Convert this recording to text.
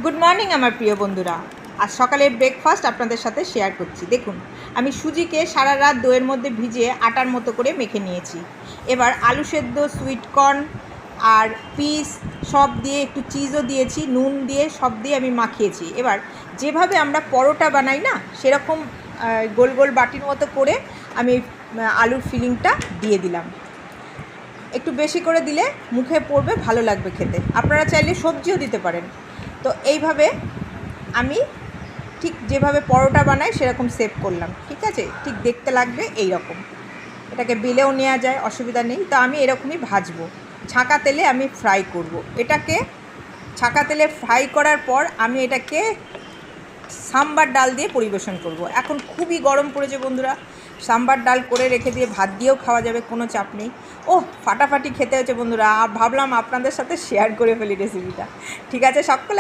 Good morning আমার প্রিয় বন্ধুরা। আজ সকালের ব্রেকফাস্ট আপনাদের সাথে শেয়ার করছি। দেখুন, আমি সুজিকে সারা রাত দইয়ের মধ্যে ভিজিয়ে আটার মতো করে মেখে নিয়েছি। এবার আলু সেদ্ধ, সুইট কর্ন আর পিস সব দিয়ে, একটু চিজও দিয়েছি, নুন দিয়ে সব দিয়ে আমি মাখিয়েছি। এবার যেভাবে আমরা পরোটা বানাই না, সেরকম গোল গোল বাটির মতো করে আমি আলুর ফিলিংটা দিয়ে দিলাম। একটু বেশি করে দিলে মুখে পড়বে, ভালো লাগবে খেতে। আপনারা চাইলে সবজিও দিতে পারেন। তো এইভাবে আমি ঠিক যেভাবে পরোটা বানাই সেরকম সেভ করলাম, ঠিক আছে? ঠিক দেখতে লাগবে এই রকম। এটাকে বেলেও নেওয়া যায়, অসুবিধা নেই। তো আমি এরকমই ভাজবো, ছাঁকা তেলে আমি ফ্রাই করব। এটাকে ছাঁকা তেলে ফ্রাই করার পর আমি এটাকে সাম্বার ডাল দিয়ে পরিবেশন করব। এখন খুবই গরম পড়েছে বন্ধুরা, সাম্বার ডাল করে রেখে দিয়ে ভাত দিয়েও খাওয়া যাবে, কোনো চাপ নেই। ফাটাফাটি খেতে হয়েছে বন্ধুরা। ভাবলাম আপনাদের সাথে শেয়ার করে ফেলি রেসিপিটা। ঠিক আছে, সকলে